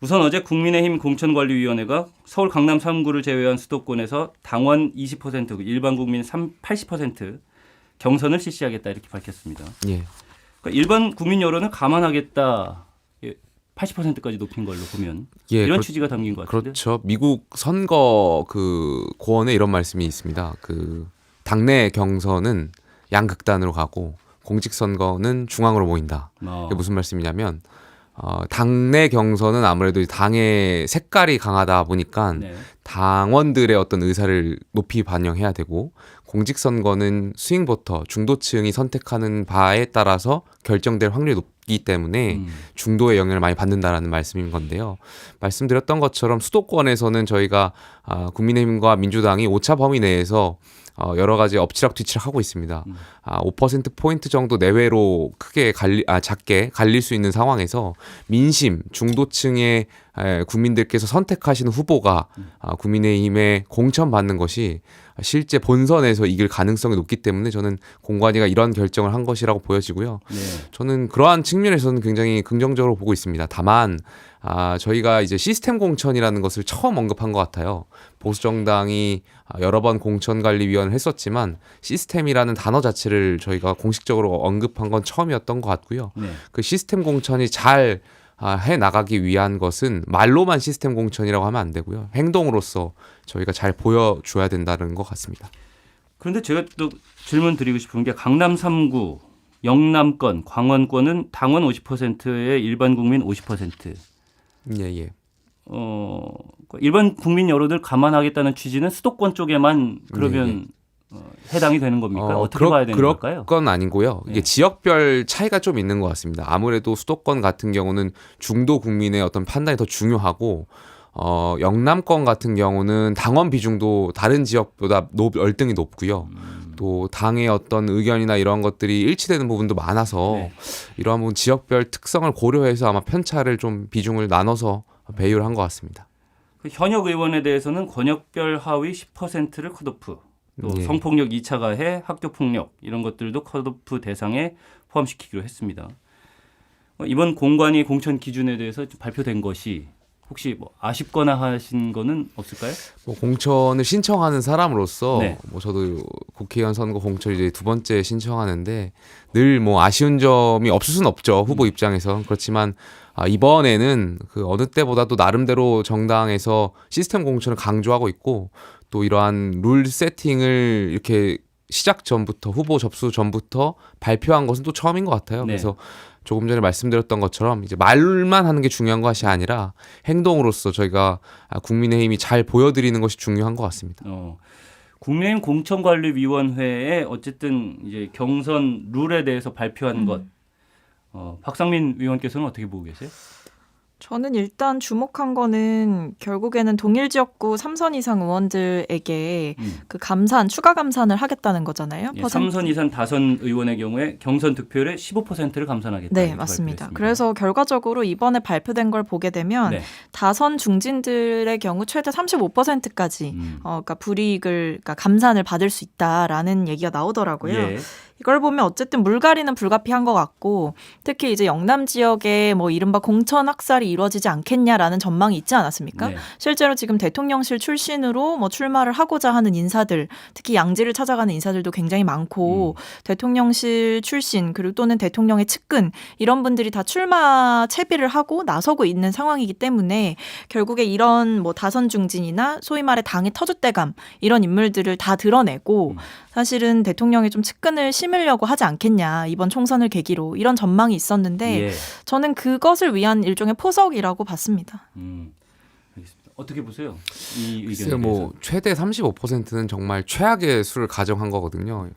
우선 어제 국민의힘 공천관리위원회가 서울 강남 3구를 제외한 수도권에서 당원 20%, 일반 국민 80% 경선을 실시하겠다 이렇게 밝혔습니다. 예. 그러니까 일반 국민 여론을 감안하겠다. 80%까지 높인 걸로 보면 예, 이런 취지가 담긴 것 같은데. 그렇죠. 미국 선거 그 고원에 이런 말씀이 있습니다. 그 당내 경선은 양극단으로 가고 공직 선거는 중앙으로 모인다. 이게 무슨 말씀이냐면 당내 경선은 아무래도 당의 색깔이 강하다 보니까 네. 당원들의 어떤 의사를 높이 반영해야 되고 공직 선거는 스윙보터 중도층이 선택하는 바에 따라서 결정될 확률이 높기 때문에 중도의 영향을 많이 받는다라는 말씀인 건데요. 말씀드렸던 것처럼 수도권에서는 저희가 국민의힘과 민주당이 오차 범위 내에서 여러 가지 엎치락뒤치락 하고 있습니다. 5%포인트 정도 내외로 작게 갈릴 수 있는 상황에서 민심, 중도층의 국민들께서 선택하시는 후보가 국민의힘에 공천받는 것이 실제 본선에서 이길 가능성이 높기 때문에 저는 공관위가 이런 결정을 한 것이라고 보여지고요. 네. 저는 그러한 측면에서는 굉장히 긍정적으로 보고 있습니다. 다만 저희가 이제 시스템 공천이라는 것을 처음 언급한 것 같아요. 보수정당이 여러 번 공천관리위원회를 했었지만 시스템이라는 단어 자체를 저희가 공식적으로 언급한 건 처음이었던 것 같고요. 네. 그 시스템 공천이 잘 해나가기 위한 것은 말로만 시스템 공천이라고 하면 안 되고요. 행동으로서 저희가 잘 보여줘야 된다는 것 같습니다. 그런데 제가 또 질문 드리고 싶은 게 강남 3구, 영남권, 광원권은 당원 50%에 일반 국민 50%. 예. 일반 국민 여론을 감안하겠다는 취지는 수도권 쪽에만 그러면 해당이 되는 겁니까? 어떻게 봐야 되는 걸까요? 그럴 건 아니고요. 이게 지역별 차이가 좀 있는 것 같습니다. 아무래도 수도권 같은 경우는 중도 국민의 어떤 판단이 더 중요하고 영남권 같은 경우는 당원 비중도 다른 지역보다 열등이 높고요. 또 당의 어떤 의견이나 이런 것들이 일치되는 부분도 많아서 이러한 부분 지역별 특성을 고려해서 아마 편차를 좀 비중을 나눠서 배율을 한 것 같습니다. 그 현역 의원에 대해서는 권역별 하위 10%를 컷오프, 또 성폭력 2차 가해, 학교폭력 이런 것들도 컷오프 대상에 포함시키기로 했습니다. 이번 공관위 공천 기준에 대해서 발표된 것이 혹시 아쉽거나 하신 거는 없을까요? 공천을 신청하는 사람으로서 저도 국회의원 선거 공천 이제 두 번째 신청하는데 늘 아쉬운 점이 없을 수는 없죠. 후보 입장에서. 그렇지만 이번에는 그 어느 때보다도 나름대로 정당에서 시스템 공천을 강조하고 있고 또 이러한 룰 세팅을 이렇게 시작 전부터 후보 접수 전부터 발표한 것은 또 처음인 것 같아요. 그래서 조금 전에 말씀드렸던 것처럼 이제 말만 하는 게 중요한 것이 아니라 행동으로서 저희가 국민의힘이 잘 보여드리는 것이 중요한 것 같습니다. 국민의힘 공천관리위원회에 어쨌든 이제 경선 룰에 대해서 발표한 것, 박상민 위원께서는 어떻게 보고 계세요? 저는 일단 주목한 거는 결국에는 동일 지역구 3선 이상 의원들에게 그 추가 감산을 하겠다는 거잖아요. 3선 이상 다선 의원의 경우에 경선 득표율의 15%를 감산하겠다. 네, 맞습니다. 그래서 결과적으로 이번에 발표된 걸 보게 되면 다선 중진들의 경우 최대 35%까지 그러니까 불이익을 감산을 받을 수 있다라는 얘기가 나오더라고요. 이걸 보면 어쨌든 물갈이는 불가피한 것 같고 특히 이제 영남 지역에 이른바 공천 학살이 이루어지지 않겠냐라는 전망이 있지 않았습니까? 실제로 지금 대통령실 출신으로 출마를 하고자 하는 인사들, 특히 양지를 찾아가는 인사들도 굉장히 많고 대통령실 출신 그리고 또는 대통령의 측근 이런 분들이 다 출마 채비를 하고 나서고 있는 상황이기 때문에 결국에 이런 다선 중진이나 소위 말해 당의 터줏대감 이런 인물들을 다 드러내고 사실은 대통령이 좀 측근을 심으려고 하지 않겠냐 이번 총선을 계기로 이런 전망이 있었는데 저는 그것을 위한 일종의 포석이라고 봤습니다. 알겠습니다. 어떻게 보세요? 이 의견에 대해서? 최대 35%는 정말 최악의 수를 가정한 거거든요.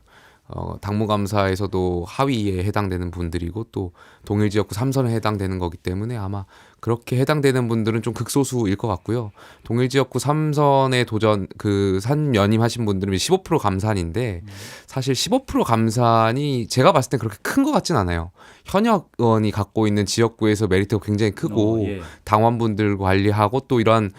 당무감사에서도 하위에 해당되는 분들이고 또 동일 지역구 3선에 해당되는 거기 때문에 아마 그렇게 해당되는 분들은 좀 극소수일 것 같고요. 동일 지역구 3선에 산 연임하신 분들은 15% 감산인데 사실 15% 감산이 제가 봤을 땐 그렇게 큰 것 같진 않아요. 현역 의원이 갖고 있는 지역구에서 메리트가 굉장히 크고 당원분들 관리하고 또 이런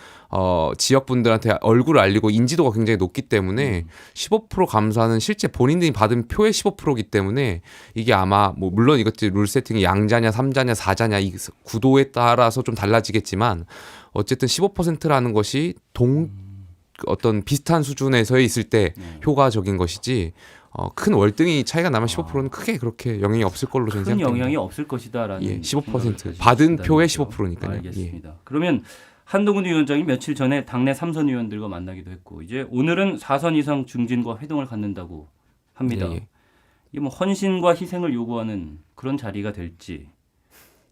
지역분들한테 얼굴을 알리고 인지도가 굉장히 높기 때문에 15% 감사는 실제 본인들이 받은 표의 15%이기 때문에 이게 아마 물론 이것들 룰 세팅이 양자냐 3자냐 4자냐 이 구도에 따라서 따라서 좀 달라지겠지만 어쨌든 15%라는 것이 어떤 비슷한 수준에서 있을 때 효과적인 것이지 큰 월등히 차이가 나면 15%는 크게 그렇게 영향이 없을 걸로 저는 큰 생각합니다. 영향이 없을 것이다라는 예, 15% 생각을 받은 표의 하시다는 거죠. 15%니까요. 알겠습니다. 그러면 한동훈 위원장이 며칠 전에 당내 3선 의원들과 만나기도 했고 이제 오늘은 4선 이상 중진과 회동을 갖는다고 합니다. 예. 이게 뭐 헌신과 희생을 요구하는 그런 자리가 될지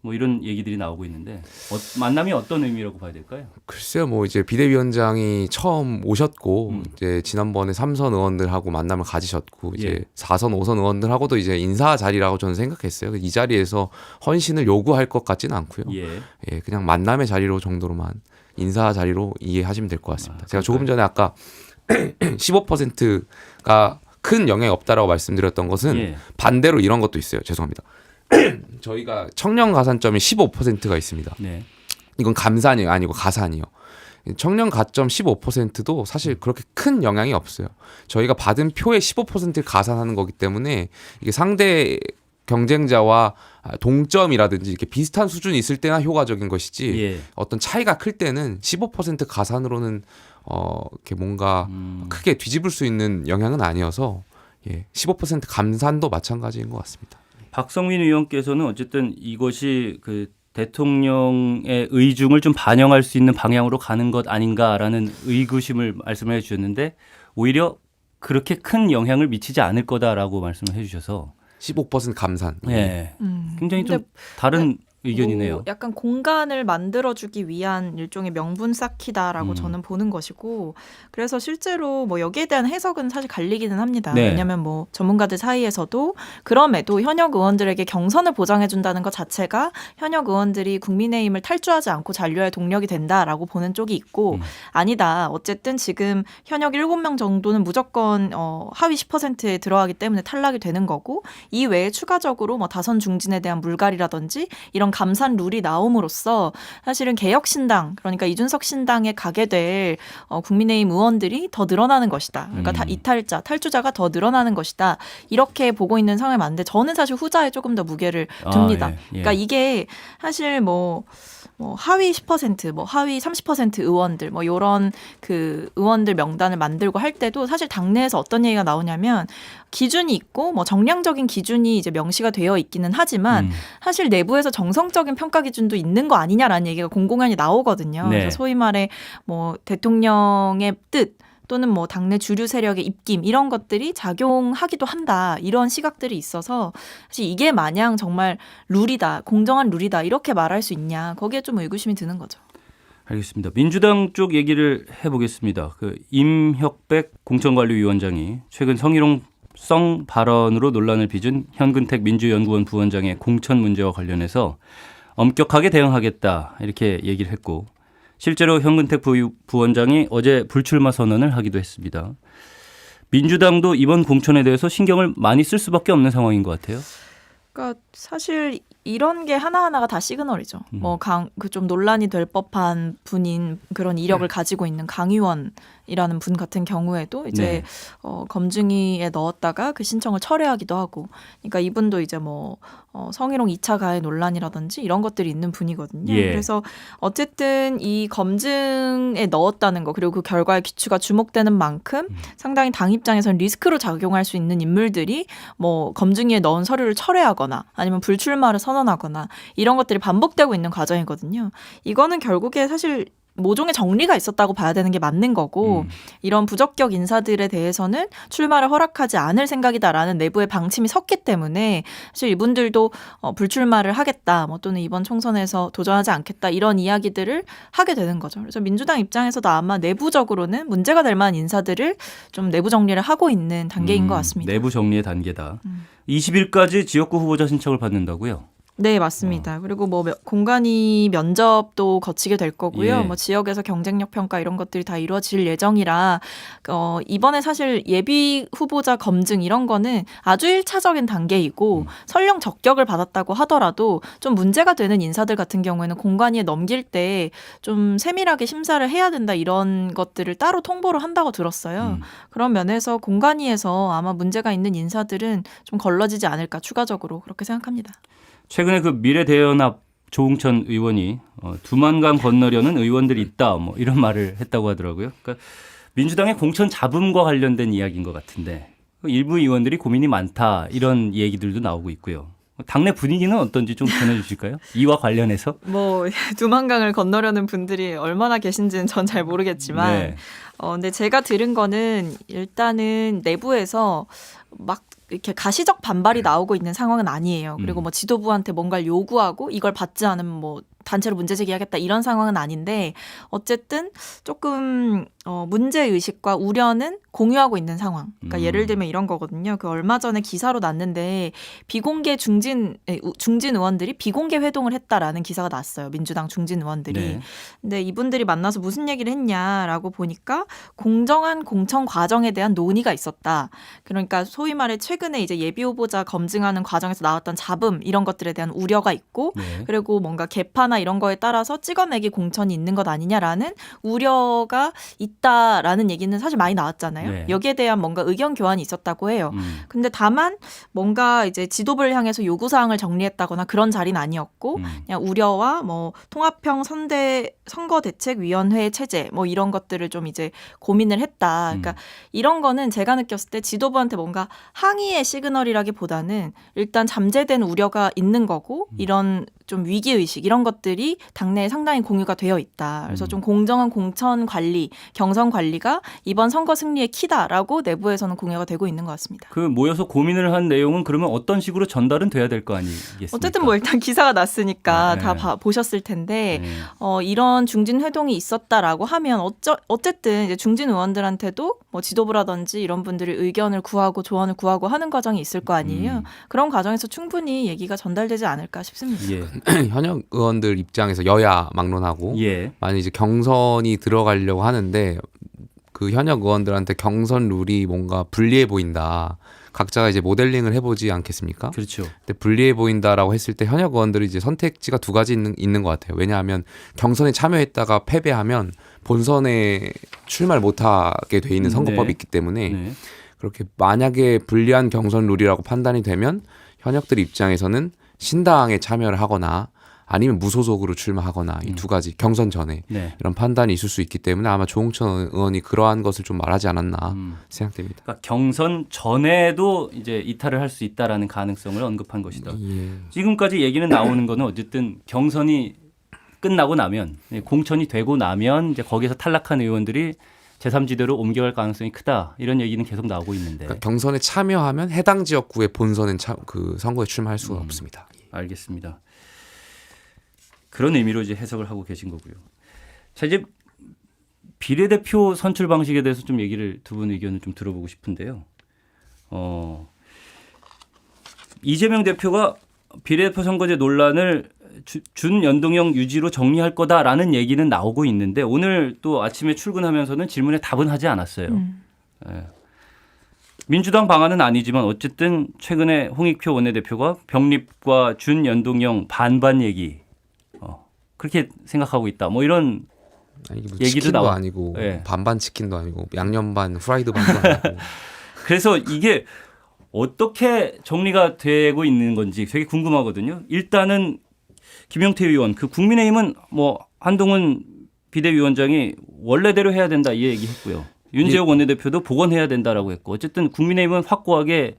뭐 이런 얘기들이 나오고 있는데 만남이 어떤 의미라고 봐야 될까요? 글쎄요, 뭐 이제 비대위원장이 처음 오셨고 이제 지난번에 3선 의원들하고 만남을 가지셨고 이제 예. 4선, 5선 의원들하고도 이제 인사 자리라고 저는 생각했어요. 이 자리에서 헌신을 요구할 것 같지는 않고요. 예. 예, 그냥 만남의 자리로 정도로만 인사 자리로 이해하시면 될 것 같습니다. 제가 조금 그럴까요? 전에 아까 15%가 큰 영향이 없다라고 말씀드렸던 것은 예. 반대로 이런 것도 있어요. 죄송합니다. 저희가 청년 가산점이 15%가 있습니다. 네. 이건 감산이 아니고 가산이요. 청년 가점 15%도 사실 그렇게 큰 영향이 없어요. 저희가 받은 표의 15%를 가산하는 거기 때문에 이게 상대 경쟁자와 동점이라든지 이렇게 비슷한 수준이 있을 때나 효과적인 것이지 예. 어떤 차이가 클 때는 15% 가산으로는 이렇게 뭔가 크게 뒤집을 수 있는 영향은 아니어서 15% 감산도 마찬가지인 것 같습니다. 박성민 의원께서는 어쨌든 이것이 그 대통령의 의중을 좀 반영할 수 있는 방향으로 가는 것 아닌가라는 의구심을 말씀해 주셨는데 오히려 그렇게 큰 영향을 미치지 않을 거다라고 말씀을 해 주셔서 15% 감산. 예. 굉장히 좀 근데 다른 의견이네요. 뭐 약간 공간을 만들어주기 위한 일종의 명분 쌓기다라고 저는 보는 것이고 그래서 실제로 뭐 여기에 대한 해석은 사실 갈리기는 합니다. 네. 왜냐하면 뭐 전문가들 사이에서도 그럼에도 현역 의원들에게 경선을 보장해준다는 것 자체가 현역 의원들이 국민의힘을 탈주하지 않고 잔류할 동력이 된다라고 보는 쪽이 있고 아니다. 어쨌든 지금 현역 7명 정도는 무조건 하위 10%에 들어가기 때문에 탈락이 되는 거고 이 외에 추가적으로 뭐 다선 중진에 대한 물갈이라든지 이런 감산 룰이 나옴으로써 사실은 개혁신당 그러니까 이준석 신당에 가게 될 국민의힘 의원들이 더 늘어나는 것이다. 그러니까 탈주자가 더 늘어나는 것이다. 이렇게 보고 있는 상황이 많은데 저는 사실 후자에 조금 더 무게를 둡니다. 예. 그러니까 이게 사실 뭐 하위 10%, 뭐 하위 30% 의원들, 뭐 이런 그 의원들 명단을 만들고 할 때도 사실 당내에서 어떤 얘기가 나오냐면 기준이 있고 뭐 정량적인 기준이 이제 명시가 되어 있기는 하지만 사실 내부에서 정성적인 평가 기준도 있는 거 아니냐라는 얘기가 공공연히 나오거든요. 네. 그래서 소위 말해 뭐 대통령의 뜻 또는 뭐 당내 주류 세력의 입김 이런 것들이 작용하기도 한다. 이런 시각들이 있어서 사실 이게 마냥 정말 룰이다. 공정한 룰이다. 이렇게 말할 수 있냐. 거기에 좀 의구심이 드는 거죠. 알겠습니다. 민주당 쪽 얘기를 해보겠습니다. 그 임혁백 공천관리위원장이 최근 성희롱성 발언으로 논란을 빚은 현근택 민주연구원 부원장의 공천 문제와 관련해서 엄격하게 대응하겠다 이렇게 얘기를 했고 실제로 현근택 부원장이 어제 불출마 선언을 하기도 했습니다. 민주당도 이번 공천에 대해서 신경을 많이 쓸 수밖에 없는 상황인 것 같아요. 그러니까 사실 이런 게 하나하나가 다 시그널이죠. 뭐 그 좀 논란이 될 법한 분인 그런 이력을 가지고 있는 강의원이라는 분 같은 경우에도 이제 검증위에 넣었다가 그 신청을 철회하기도 하고, 그러니까 이분도 이제 뭐 성희롱 2차 가해 논란이라든지 이런 것들이 있는 분이거든요. 예. 그래서 어쨌든 이 검증에 넣었다는 거 그리고 그 결과의 기추가 주목되는 만큼 상당히 당 입장에서는 리스크로 작용할 수 있는 인물들이 뭐 검증위에 넣은 서류를 철회하거나 아니면 불출마를 선언하거나 이런 것들이 반복되고 있는 과정이거든요. 이거는 결국에 사실 모종의 정리가 있었다고 봐야 되는 게 맞는 거고 이런 부적격 인사들에 대해서는 출마를 허락하지 않을 생각이다라는 내부의 방침이 섰기 때문에 사실 이분들도 불출마를 하겠다 뭐 또는 이번 총선에서 도전하지 않겠다 이런 이야기들을 하게 되는 거죠. 그래서 민주당 입장에서도 아마 내부적으로는 문제가 될 만한 인사들을 좀 내부 정리를 하고 있는 단계인 것 같습니다. 내부 정리의 단계다. 20일까지 지역구 후보자 신청을 받는다고요? 네, 맞습니다. 그리고 뭐 공간이 면접도 거치게 될 거고요. 예. 뭐 지역에서 경쟁력 평가 이런 것들이 다 이루어질 예정이라 이번에 사실 예비 후보자 검증 이런 거는 아주 1차적인 단계이고 설령 적격을 받았다고 하더라도 좀 문제가 되는 인사들 같은 경우에는 공관위에 넘길 때 좀 세밀하게 심사를 해야 된다 이런 것들을 따로 통보를 한다고 들었어요. 그런 면에서 공관위에서 아마 문제가 있는 인사들은 좀 걸러지지 않을까 추가적으로 그렇게 생각합니다. 최근에 그 미래대연합 조웅천 의원이 두만강 건너려는 의원들이 있다 뭐 이런 말을 했다고 하더라고요. 그러니까 민주당의 공천 잡음과 관련된 이야기인 것 같은데 일부 의원들이 고민이 많다 이런 얘기들도 나오고 있고요. 당내 분위기는 어떤지 좀 전해주실까요? 이와 관련해서? 뭐 두만강을 건너려는 분들이 얼마나 계신지는 전 잘 모르겠지만 네. 근데 제가 들은 거는 일단은 내부에서 막 이렇게 가시적 반발이 나오고 있는 상황은 아니에요. 그리고 뭐 지도부한테 뭔가를 요구하고 이걸 받지 않으면 뭐 단체로 문제 제기하겠다 이런 상황은 아닌데 어쨌든 조금 문제의식과 우려는 공유하고 있는 상황. 그러니까 예를 들면 이런 거거든요. 그 얼마 전에 기사로 났는데 비공개 중진 의원들이 비공개 회동을 했다라는 기사가 났어요. 민주당 중진 의원들이. 네. 근데 이분들이 만나서 무슨 얘기를 했냐라고 보니까 공정한 공천 과정에 대한 논의가 있었다. 그러니까 소위 말해 최근에 이제 예비 후보자 검증하는 과정에서 나왔던 잡음 이런 것들에 대한 우려가 있고 네. 그리고 뭔가 개파나 이런 거에 따라서 찍어내기 공천이 있는 것 아니냐라는 우려가 있다라는 얘기는 사실 많이 나왔잖아요. 네. 여기에 대한 뭔가 의견 교환이 있었다고 해요. 근데 다만 뭔가 이제 지도부를 향해서 요구사항을 정리했다거나 그런 자리는 아니었고 그냥 우려와 뭐 통합형 선거대책위원회 체제 뭐 이런 것들을 좀 이제 고민을 했다. 그러니까 이런 거는 제가 느꼈을 때 지도부한테 뭔가 항의의 시그널이라기보다는 일단 잠재된 우려가 있는 거고 이런 좀 위기의식 이런 것들이 당내에 상당히 공유가 되어 있다. 그래서 좀 공정한 공천 관리, 경선 관리가 이번 선거 승리의 키다라고 내부에서는 공유가 되고 있는 것 같습니다. 그 모여서 고민을 한 내용은 그러면 어떤 식으로 전달은 돼야 될 거 아니겠습니까? 어쨌든 뭐 일단 기사가 났으니까 네. 다 보셨을 텐데 네. 이런 중진 회동이 있었다라고 하면 어쨌든 이제 중진 의원들한테도 뭐 지도부라든지 이런 분들이 의견을 구하고 조언을 구하고 하는 과정이 있을 거 아니에요. 그런 과정에서 충분히 얘기가 전달되지 않을까 싶습니다. 예. 현역 의원들 입장에서 여야 막론하고 예. 만약 이제 경선이 들어가려고 하는데 그 현역 의원들한테 경선 룰이 뭔가 불리해 보인다. 각자가 이제 모델링을 해보지 않겠습니까? 그렇죠. 근데 불리해 보인다라고 했을 때 현역 의원들이 이제 선택지가 두 가지 있는 것 같아요. 왜냐하면 경선에 참여했다가 패배하면 본선에 출마를 못하게 돼 있는 선거법이 네. 있기 때문에 네. 그렇게 만약에 불리한 경선 룰이라고 판단이 되면 현역들 입장에서는 신당에 참여를 하거나 아니면 무소속으로 출마하거나 이 두 가지 경선 전에 네. 이런 판단이 있을 수 있기 때문에 아마 조홍천 의원이 그러한 것을 좀 말하지 않았나 생각됩니다. 그러니까 경선 전에도 이제 이탈을 할 수 있다라는 가능성을 언급한 것이다. 예. 지금까지 얘기는 나오는 거는 어쨌든 경선이 끝나고 나면 공천이 되고 나면 이제 거기서 탈락한 의원들이 제3지대로 옮겨갈 가능성이 크다 이런 얘기는 계속 나오고 있는데 그러니까 경선에 참여하면 해당 지역구의 본선은 그 선거에 출마할 수가 없습니다. 알겠습니다. 그런 의미로 이제 해석을 하고 계신 거고요. 자 이제 비례대표 선출 방식에 대해서 좀 얘기를 두 분 의견을 좀 들어보고 싶은데요. 이재명 대표가 비례대표 선거제 논란을 준연동형 유지로 정리할 거다라는 얘기는 나오고 있는데 오늘 또 아침에 출근하면서는 질문에 답은 하지 않았어요. 예. 민주당 방안은 아니지만 어쨌든 최근에 홍익표 원내대표가 병립과 준연동형 반반 얘기 그렇게 생각하고 있다. 뭐 이런 아니, 뭐 얘기도 치킨도 나와. 아니고 네. 반반 치킨도 아니고 양념 반 프라이드 반도 아니고 그래서 이게 어떻게 정리가 되고 있는 건지 되게 궁금하거든요. 일단은 김용태 의원, 그 국민의힘은 뭐 한동훈 비대위원장이 원래대로 해야 된다 이 얘기했고요. 윤재욱 원내대표도 복원해야 된다라고 했고 어쨌든 국민의힘은 확고하게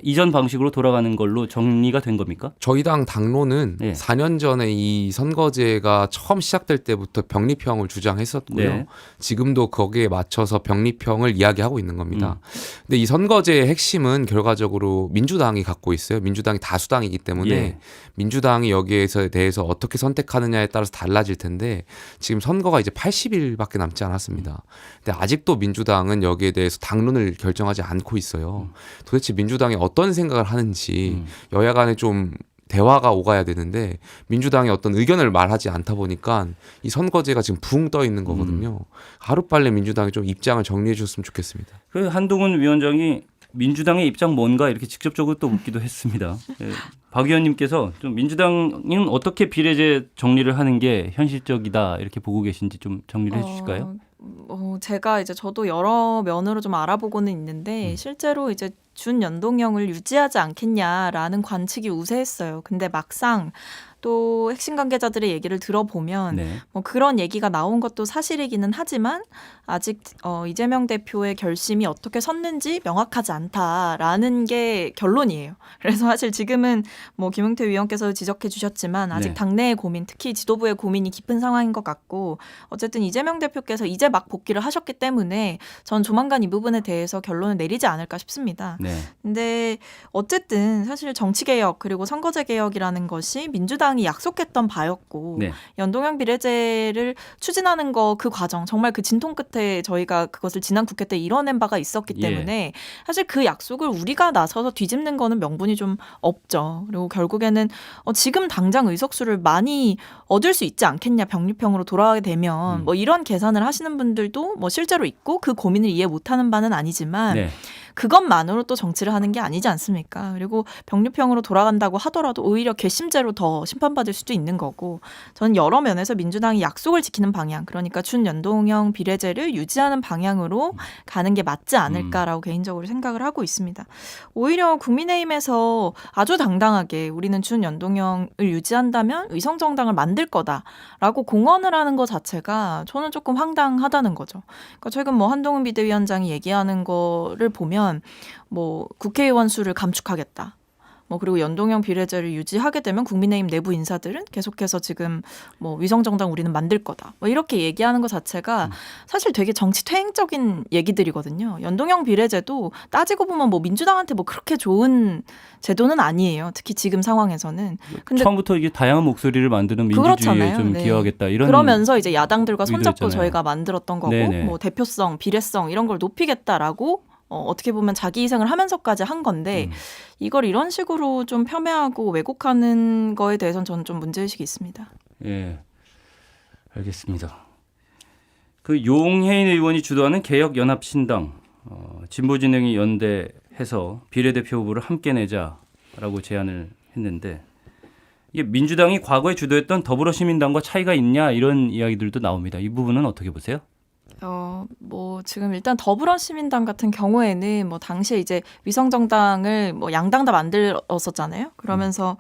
이전 방식으로 돌아가는 걸로 정리가 된 겁니까? 저희 당 당론은 네. 4년 전에 이 선거제가 처음 시작될 때부터 병립형을 주장했었고요. 네. 지금도 거기에 맞춰서 병립형을 이야기하고 있는 겁니다. 근데 이 선거제의 핵심은 결과적으로 민주당이 갖고 있어요. 민주당이 다수당이기 때문에 예. 민주당이 여기에서 대해서 어떻게 선택하느냐에 따라서 달라질 텐데 지금 선거가 이제 80일밖에 남지 않았습니다. 근데 아직도 민주당은 여기에 대해서 당론을 결정하지 않고 있어요. 도대체 민주당이 어떤 생각을 하는지 여야 간에 좀 대화가 오가야 되는데 민주당이 어떤 의견을 말하지 않다 보니까 이 선거제가 지금 붕 떠 있는 거거든요. 하루빨리 민주당이 좀 입장을 정리해 주셨으면 좋겠습니다. 그 한동훈 위원장이 민주당의 입장 뭔가 이렇게 직접적으로 또 묻기도 했습니다. 박 의원님께서 좀 민주당은 어떻게 비례제 정리를 하는 게 현실적이다 이렇게 보고 계신지 좀 정리를 해주실까요? 제가 이제 저도 여러 면으로 좀 알아보고는 있는데 실제로 이제 준연동형을 유지하지 않겠냐라는 관측이 우세했어요. 근데 막상 또 핵심 관계자들의 얘기를 들어보면 네. 뭐 그런 얘기가 나온 것도 사실이기는 하지만 아직 이재명 대표의 결심이 어떻게 섰는지 명확하지 않다라는 게 결론이에요. 그래서 사실 지금은 뭐 김용태 위원께서 지적해 주셨지만 아직 네. 당내의 고민, 특히 지도부의 고민이 깊은 상황인 것 같고 어쨌든 이재명 대표께서 이제 막 복귀를 하셨기 때문에 전 조만간 이 부분에 대해서 결론을 내리지 않을까 싶습니다. 네. 근데 어쨌든 사실 정치개혁 그리고 선거제 개혁이라는 것이 민주당이 약속했던 바였고 네. 연동형 비례제를 추진하는 거 그 과정 정말 그 진통 끝에 저희가 그것을 지난 국회 때 이뤄낸 바가 있었기 때문에 사실 그 약속을 우리가 나서서 뒤집는 거는 명분이 좀 없죠. 그리고 결국에는 지금 당장 의석수를 많이 얻을 수 있지 않겠냐 병립형으로 돌아가게 되면 뭐 이런 계산을 하시는 분들도 뭐 실제로 있고 그 고민을 이해 못하는 바는 아니지만 네. 그것만으로 또 정치를 하는 게 아니지 않습니까? 그리고 병립형으로 돌아간다고 하더라도 오히려 괘씸죄로 더 심판받을 수도 있는 거고 저는 여러 면에서 민주당이 약속을 지키는 방향 그러니까 준연동형 비례제를 유지하는 방향으로 가는 게 맞지 않을까라고 개인적으로 생각을 하고 있습니다. 오히려 국민의힘에서 아주 당당하게 우리는 준연동형을 유지한다면 의성정당을 만들 거다라고 공언을 하는 것 자체가 저는 조금 황당하다는 거죠. 그러니까 최근 뭐 한동훈 비대위원장이 얘기하는 거를 보면 뭐 국회의원 수를 감축하겠다. 뭐 그리고 연동형 비례제를 유지하게 되면 국민의힘 내부 인사들은 계속해서 지금 뭐 위성정당 우리는 만들 거다. 뭐 이렇게 얘기하는 것 자체가 사실 되게 정치 퇴행적인 얘기들이거든요. 연동형 비례제도 따지고 보면 뭐 민주당한테 뭐 그렇게 좋은 제도는 아니에요. 특히 지금 상황에서는. 근데 처음부터 이게 다양한 목소리를 만드는 민주주의에 그렇잖아요. 좀 네. 기여하겠다 이런. 그러면서 이제 야당들과 손잡고 의도였잖아요. 저희가 만들었던 거고 네네. 뭐 대표성, 비례성 이런 걸 높이겠다라고 어떻게 보면 자기 희생을 하면서까지 한 건데 이걸 이런 식으로 좀 폄훼하고 왜곡하는 거에 대해서는 저는 좀 문제의식이 있습니다. 예, 알겠습니다. 그 용해인 의원이 주도하는 개혁연합신당 진보진영이 연대해서 비례대표 후보를 함께 내자라고 제안을 했는데 이게 민주당이 과거에 주도했던 더불어시민당과 차이가 있냐 이런 이야기들도 나옵니다. 이 부분은 어떻게 보세요? 뭐 지금 일단 더불어시민당 같은 경우에는 뭐 당시에 이제 위성정당을 뭐 양당 다 만들었었잖아요. 그러면서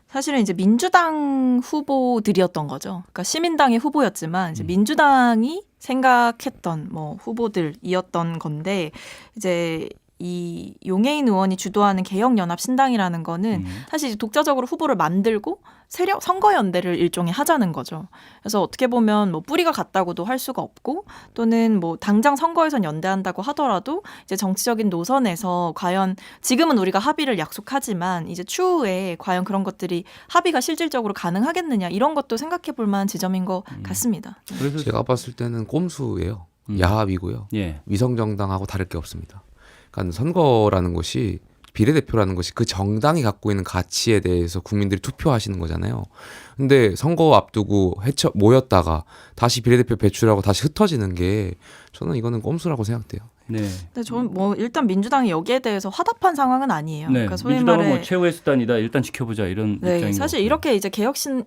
사실은 이제 민주당 후보들이었던 거죠. 그러니까 시민당의 후보였지만 이제 민주당이 생각했던 뭐 후보들이었던 건데 이제 이 용해인 의원이 주도하는 개혁연합신당이라는 거는 사실 이제 독자적으로 후보를 만들고 세력 선거연대를 일종의 하자는 거죠. 그래서 어떻게 보면 뭐 뿌리가 같다고도 할 수가 없고 또는 뭐 당장 선거에선 연대한다고 하더라도 이제 정치적인 노선에서 과연 지금은 우리가 합의를 약속하지만 이제 추후에 과연 그런 것들이 합의가 실질적으로 가능하겠느냐 이런 것도 생각해 볼 만한 지점인 것 같습니다. 그래서 제가 봤을 때는 꼼수예요. 야합이고요. 예. 위성정당하고 다를 게 없습니다. 그러니까 선거라는 것이 비례대표라는 것이 그 정당이 갖고 있는 가치에 대해서 국민들이 투표하시는 거잖아요. 근데 선거 앞두고 모였다가 다시 비례대표 배출하고 다시 흩어지는 게 저는 이거는 꼼수라고 생각돼요. 네. 근데 저는 뭐 일단 민주당이 여기에 대해서 화답한 상황은 아니에요. 네. 그러니까 소위 민주당은 말해 뭐 최후의 수단이다. 일단 지켜보자 이런 네, 입장인 사실 것 같고요. 이렇게 이제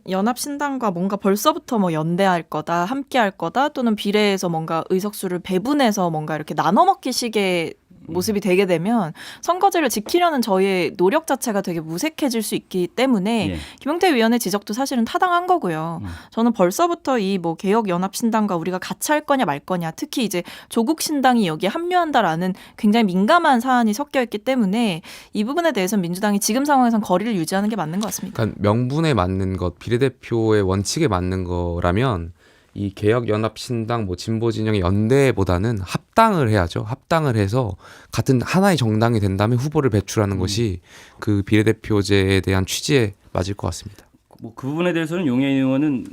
연합신당과 뭔가 벌써부터 뭐 연대할 거다, 함께할 거다, 또는 비례해서 뭔가 의석수를 배분해서 뭔가 이렇게 나눠 먹기 식의 모습이 되게 되면 선거제를 지키려는 저희의 노력 자체가 되게 무색해질 수 있기 때문에 예. 김용태 위원의 지적도 사실은 타당한 거고요. 저는 벌써부터 이 뭐 개혁연합신당과 우리가 같이 할 거냐 말 거냐, 특히 이제 조국신당이 여기에 합류한다라는 굉장히 민감한 사안이 섞여 있기 때문에 이 부분에 대해서는 민주당이 지금 상황에선 거리를 유지하는 게 맞는 것 같습니다. 그러니까 명분에 맞는 것, 비례대표의 원칙에 맞는 거라면 이 개혁연합신당 뭐 진보진영의 연대보다는 합당을 해야죠. 합당을 해서 같은 하나의 정당이 된 다음에 후보를 배출하는 것이 그 비례대표제에 대한 취지에 맞을 것 같습니다. 뭐 그 부분에 대해서는 용해인 의원은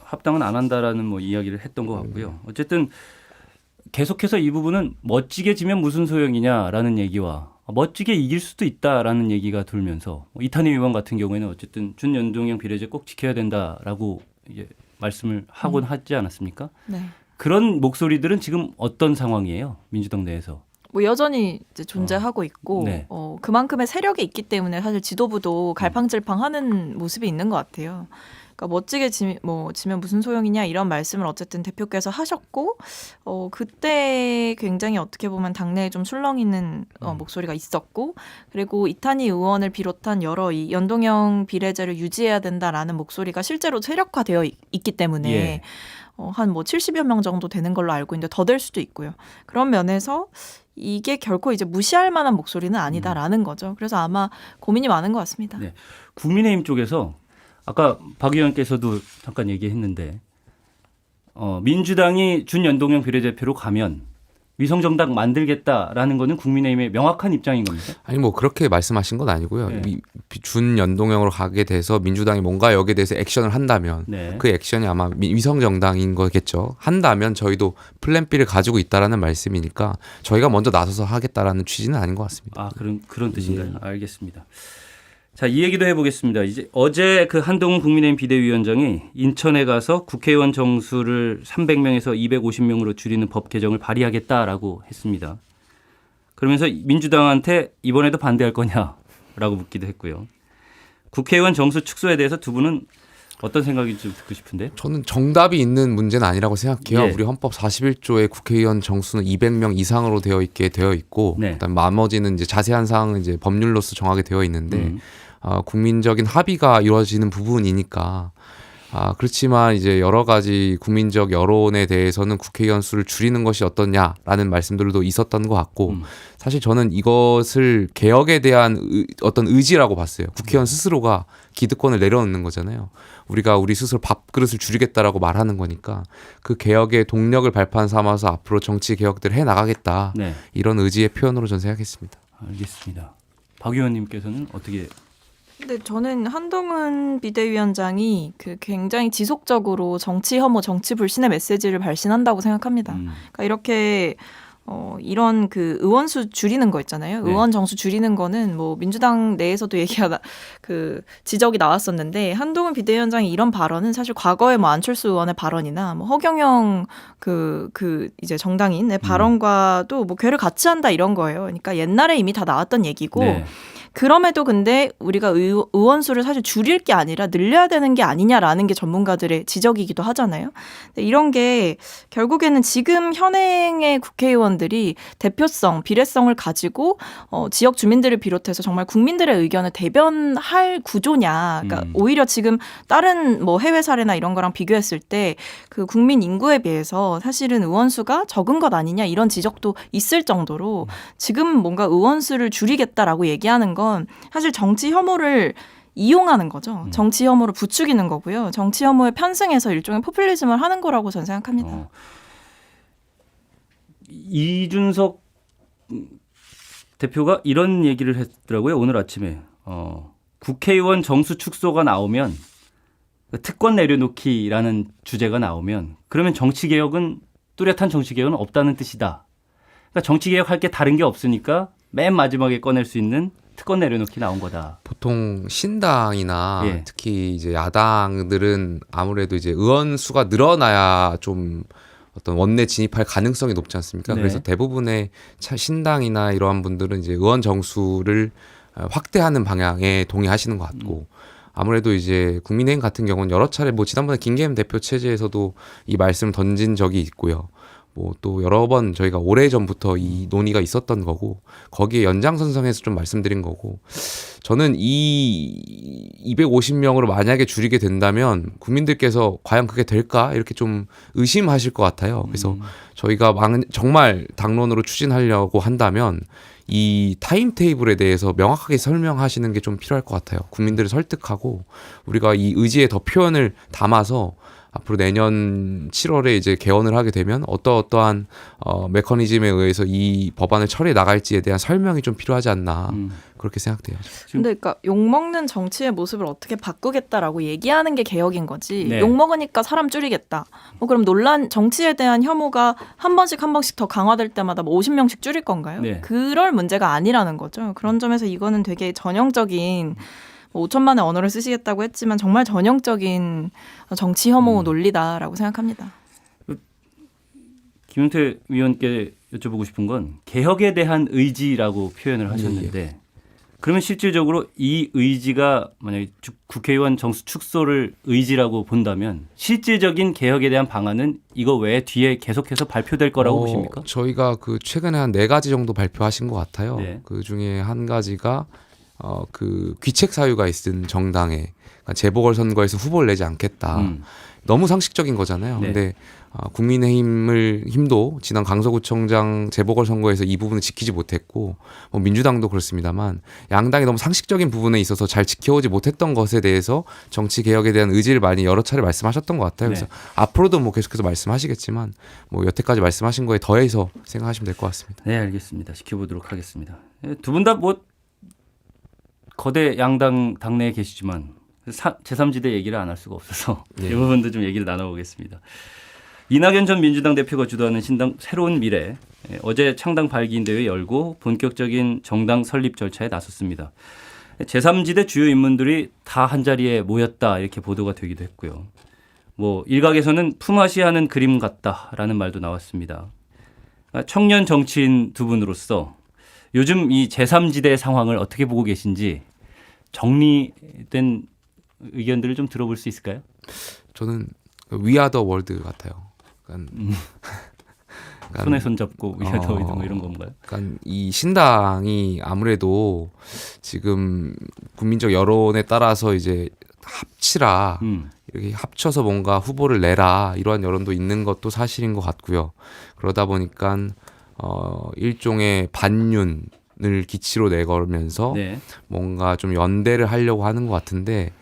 합당은 안 한다라는 뭐 이야기를 했던 것 같고요. 어쨌든 계속해서 이 부분은 멋지게 지면 무슨 소용이냐라는 얘기와 멋지게 이길 수도 있다라는 얘기가 돌면서 이탄희 의원 같은 경우에는 어쨌든 준연동형 비례제 꼭 지켜야 된다라고 이제 말씀을 하곤 하지 않았습니까? 네. 그런 목소리들은 지금 어떤 상황이에요? 민주당 내에서. 뭐 여전히 이제 존재하고 있고 네. 그만큼의 세력이 있기 때문에 사실 지도부도 갈팡질팡하는 모습이 있는 것 같아요. 그러니까 멋지게 지면 무슨 소용이냐 이런 말씀을 어쨌든 대표께서 하셨고 그때 굉장히 어떻게 보면 당내에 좀 술렁 있는 목소리가 있었고 그리고 이탄희 의원을 비롯한 여러 이 연동형 비례제를 유지해야 된다라는 목소리가 실제로 세력화되어 있기 때문에 예. 한 70여 명 정도 되는 걸로 알고 있는데 더 될 수도 있고요. 그런 면에서 이게 결코 이제 무시할 만한 목소리는 아니다라는 거죠. 그래서 아마 고민이 많은 것 같습니다. 네. 국민의힘 쪽에서 아까 박 의원께서도 잠깐 얘기했는데 민주당이 준연동형 비례대표로 가면 위성정당 만들겠다라는 거는 국민의힘의 명확한 입장인 겁니다. 아니 뭐 그렇게 말씀하신 건 아니고요. 네. 준연동형으로 가게 돼서 민주당이 뭔가 여기에 대해서 액션을 한다면 네. 그 액션이 아마 위성정당인 거겠죠. 한다면 저희도 플랜 B를 가지고 있다라는 말씀이니까 저희가 먼저 나서서 하겠다라는 취지는 아닌 것 같습니다. 아 그런 뜻인가요? 알겠습니다. 자, 이 얘기도 해보겠습니다. 이제 어제 그 한동훈 국민의힘 비대위원장이 인천에 가서 국회의원 정수를 300명에서 250명으로 줄이는 법 개정을 발의하겠다라고 했습니다. 그러면서 민주당한테 이번에도 반대할 거냐라고 묻기도 했고요. 국회의원 정수 축소에 대해서 두 분은 어떤 생각인지 좀 듣고 싶은데. 저는 정답이 있는 문제는 아니라고 생각해요. 예. 우리 헌법 41조에 국회의원 정수는 200명 이상으로 되어 있고, 네. 그다음 나머지는 이제 자세한 사항은 이제 법률로서 정하게 되어 있는데 국민적인 합의가 이루어지는 부분이니까. 그렇지만 이제 여러 가지 국민적 여론에 대해서는 국회의원 수를 줄이는 것이 어떠냐라는 말씀들도 있었던 것 같고 사실 저는 이것을 개혁에 대한 어떤 의지라고 봤어요. 국회의원 스스로가 기득권을 내려놓는 거잖아요. 우리가 우리 스스로 밥그릇을 줄이겠다라고 말하는 거니까 그 개혁의 동력을 발판 삼아서 앞으로 정치 개혁들을 해나가겠다. 네. 이런 의지의 표현으로 저는 생각했습니다. 알겠습니다. 박 의원님께서는 어떻게. 근데 저는 한동훈 비대위원장이 굉장히 지속적으로 정치 혐오, 정치 불신의 메시지를 발신한다고 생각합니다. 그러니까 이렇게 이런 그 의원수 줄이는 거 있잖아요. 네. 의원 정수 줄이는 거는 뭐 민주당 내에서도 지적이 나왔었는데 한동훈 비대위원장이 이런 발언은 사실 과거에 뭐 안철수 의원의 발언이나 뭐 허경영 이제 정당인의 발언과도 뭐 괴를 같이 한다 이런 거예요. 그러니까 옛날에 이미 다 나왔던 얘기고. 네. 그럼에도 근데 우리가 의원수를 사실 줄일 게 아니라 늘려야 되는 게 아니냐라는 게 전문가들의 지적이기도 하잖아요. 근데 이런 게 결국에는 지금 현행의 국회의원들이 대표성, 비례성을 가지고 지역 주민들을 비롯해서 정말 국민들의 의견을 대변할 구조냐. 그러니까 오히려 지금 다른 뭐 해외 사례나 이런 거랑 비교했을 때 그 국민 인구에 비해서 사실은 의원수가 적은 것 아니냐 이런 지적도 있을 정도로 지금 뭔가 의원수를 줄이겠다라고 얘기하는 건 사실 정치 혐오를 이용하는 거죠. 정치 혐오를 부추기는 거고요. 정치 혐오에 편승해서 일종의 포퓰리즘을 하는 거라고 저는 생각합니다. 이준석 대표가 이런 얘기를 했더라고요. 오늘 아침에 국회의원 정수 축소가 나오면 특권 내려놓기라는 주제가 나오면 그러면 정치개혁은 뚜렷한 정치개혁은 없다는 뜻이다. 그러니까 정치개혁할 게 다른 게 없으니까 맨 마지막에 꺼낼 수 있는 특권 내려놓기 나온 거다. 보통 신당이나 예. 특히 이제 야당들은 아무래도 이제 의원 수가 늘어나야 좀 어떤 원내 진입할 가능성이 높지 않습니까? 네. 그래서 대부분의 신당이나 이러한 분들은 이제 의원 정수를 확대하는 방향에 동의하시는 것 같고 아무래도 이제 국민의힘 같은 경우는 여러 차례 뭐 지난번에 김계현 대표 체제에서도 이 말씀을 던진 적이 있고요. 뭐 또 여러 번 저희가 오래전부터 이 논의가 있었던 거고 거기에 연장선상에서 좀 말씀드린 거고 저는 이 250명으로 만약에 줄이게 된다면 국민들께서 과연 그게 될까 이렇게 좀 의심하실 것 같아요. 그래서 저희가 정말 당론으로 추진하려고 한다면 이 타임테이블에 대해서 명확하게 설명하시는 게 좀 필요할 것 같아요. 국민들을 설득하고 우리가 이 의지의 더 표현을 담아서 앞으로 내년 7월에 이제 개원을 하게 되면 어떠한 메커니즘에 의해서 이 법안을 처리해 나갈지에 대한 설명이 좀 필요하지 않나 그렇게 생각돼요. 근데 그러니까 욕먹는 정치의 모습을 어떻게 바꾸겠다라고 얘기하는 게 개혁인 거지. 네. 욕먹으니까 사람 줄이겠다. 뭐 그럼 정치에 대한 혐오가 한 번씩 더 강화될 때마다 뭐 50명씩 줄일 건가요? 네. 그럴 문제가 아니라는 거죠. 그런 점에서 이거는 되게 전형적인 5천만의 언어를 쓰시겠다고 했지만 정말 전형적인 정치 혐오 논리다라고 생각합니다. 김용태 위원께 여쭤보고 싶은 건 개혁에 대한 의지라고 표현을 하셨는데 그러면 실질적으로 이 의지가 만약에 국회의원 정수 축소를 의지라고 본다면 실질적인 개혁에 대한 방안은 이거 외에 뒤에 계속해서 발표될 거라고 보십니까? 저희가 그 최근에 한 4가지 정도 발표하신 것 같아요. 네. 그 중에 한 가지가 그 귀책 사유가 있은 정당에 그러니까 재보궐선거에서 후보를 내지 않겠다. 너무 상식적인 거잖아요. 네. 근데 국민의힘도 지난 강서구청장 재보궐선거에서 이 부분을 지키지 못했고 뭐 민주당도 그렇습니다만 양당이 너무 상식적인 부분에 있어서 잘 지켜오지 못했던 것에 대해서 정치 개혁에 대한 의지를 많이 여러 차례 말씀하셨던 것 같아요. 그래서 네. 앞으로도 뭐 계속해서 말씀하시겠지만 뭐 여태까지 말씀하신 거에 더해서 생각하시면 될 것 같습니다. 네, 알겠습니다. 지켜보도록 하겠습니다. 두 분 다 뭐 거대 양당 당내에 계시지만 제3지대 얘기를 안 할 수가 없어서 네. 이 부분도 좀 얘기를 나눠보겠습니다. 이낙연 전 민주당 대표가 주도하는 신당 새로운 미래 어제 창당 발기인 대회 열고 본격적인 정당 설립 절차에 나섰습니다. 제3지대 주요 인물들이 다 한자리에 모였다 이렇게 보도가 되기도 했고요. 뭐 일각에서는 품앗이하는 그림 같다라는 말도 나왔습니다. 청년 정치인 두 분으로서 요즘 이 제3지대 상황을 어떻게 보고 계신지 정리된 의견들을 좀 들어볼 수 있을까요? 저는 위아더 월드 같아요. 손에 손 잡고 위아더 월드 뭐 이런 건가요? 그러니까 이 신당이 아무래도 지금 국민적 여론에 따라서 이제 합치라 이렇게 합쳐서 뭔가 후보를 내라 이러한 여론도 있는 것도 사실인 것 같고요. 그러다 보니까 일종의 반윤을 기치로 내걸면서 네. 뭔가 좀 연대를 하려고 하는 것 같은데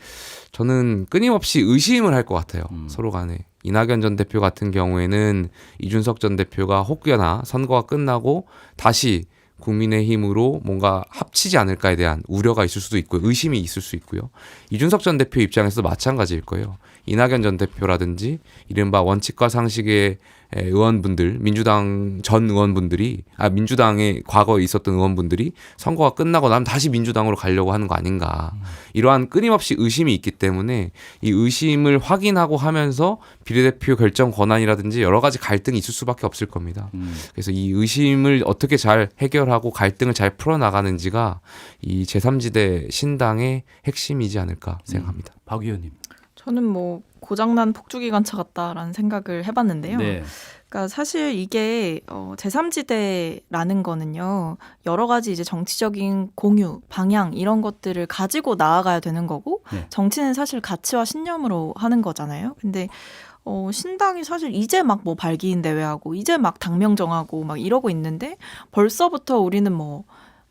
저는 끊임없이 의심을 할 것 같아요. 서로 간에. 이낙연 전 대표 같은 경우에는 이준석 전 대표가 혹여나 선거가 끝나고 다시 국민의힘으로 뭔가 합치지 않을까에 대한 우려가 있을 수도 있고요. 의심이 있을 수 있고요. 이준석 전 대표 입장에서도 마찬가지일 거예요. 이낙연 전 대표라든지 이른바 원칙과 상식의 의원분들, 민주당 전 의원분들이 민주당에 과거에 있었던 의원분들이 선거가 끝나고 나면 다시 민주당으로 가려고 하는 거 아닌가. 이러한 끊임없이 의심이 있기 때문에 이 의심을 확인하고 하면서 비례대표 결정 권한이라든지 여러 가지 갈등이 있을 수밖에 없을 겁니다. 그래서 이 의심을 어떻게 잘 해결하고 갈등을 잘 풀어나가는지가 이 제3지대 신당의 핵심이지 않을까 생각합니다. 박 의원님. 저는 뭐 고장난 폭주기관차 같다라는 생각을 해봤는데요. 네. 그러니까 사실 이게 제3지대라는 거는요. 여러 가지 이제 정치적인 공유, 방향 이런 것들을 가지고 나아가야 되는 거고 네. 정치는 사실 가치와 신념으로 하는 거잖아요. 근데 신당이 사실 이제 막 뭐 발기인 대회하고 이제 막 당명 정하고 막 이러고 있는데 벌써부터 우리는 뭐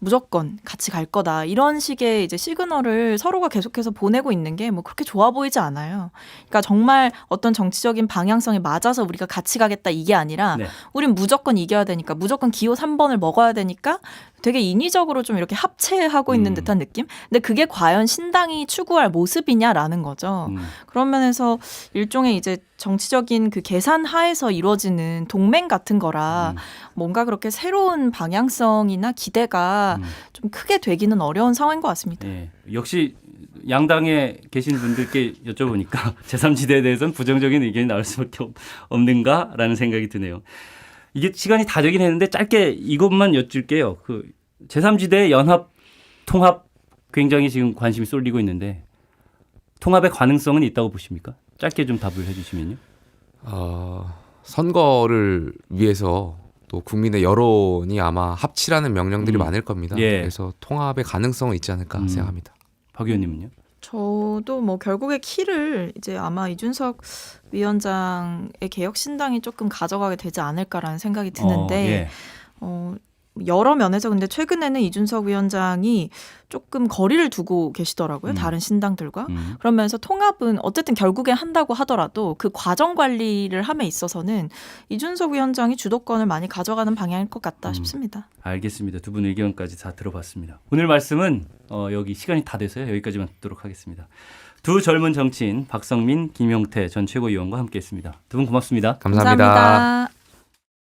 무조건 같이 갈 거다 이런 식의 이제 시그널을 서로가 계속해서 보내고 있는 게 뭐 그렇게 좋아 보이지 않아요. 그러니까 정말 어떤 정치적인 방향성에 맞아서 우리가 같이 가겠다 이게 아니라 네. 우린 무조건 이겨야 되니까 무조건 기호 3번을 먹어야 되니까 되게 인위적으로 좀 이렇게 합체하고 있는 듯한 느낌? 근데 그게 과연 신당이 추구할 모습이냐라는 거죠. 그런 면에서 일종의 이제 정치적인 그 계산 하에서 이루어지는 동맹 같은 거라 뭔가 그렇게 새로운 방향성이나 기대가 좀 크게 되기는 어려운 상황인 것 같습니다. 네. 역시 양당에 계신 분들께 여쭤보니까 제3지대에 대해서는 부정적인 의견이 나올 수밖에 없는가라는 생각이 드네요. 이게 시간이 다 되긴 했는데 짧게 이것만 여쭐게요. 그 제3지대 연합 통합 굉장히 지금 관심이 쏠리고 있는데 통합의 가능성은 있다고 보십니까? 짧게 좀 답을 해주시면요. 선거를 위해서 또 국민의 여론이 아마 합치라는 명령들이 많을 겁니다. 예. 그래서 통합의 가능성은 있지 않을까 생각합니다. 박 의원님은요? 저도 뭐 결국에 키를 이제 아마 이준석 위원장의 개혁신당이 조금 가져가게 되지 않을까라는 생각이 드는데 여러 면에서 근데 최근에는 이준석 위원장이 조금 거리를 두고 계시더라고요. 다른 신당들과. 그러면서 통합은 어쨌든 결국에 한다고 하더라도 그 과정 관리를 함에 있어서는 이준석 위원장이 주도권을 많이 가져가는 방향일 것 같다 싶습니다. 알겠습니다. 두 분 의견까지 다 들어봤습니다. 오늘 말씀은 여기 시간이 다 돼서요. 여기까지만 듣도록 하겠습니다. 두 젊은 정치인 박성민, 김용태 전 최고위원과 함께했습니다. 두 분 고맙습니다. 감사합니다. 감사합니다.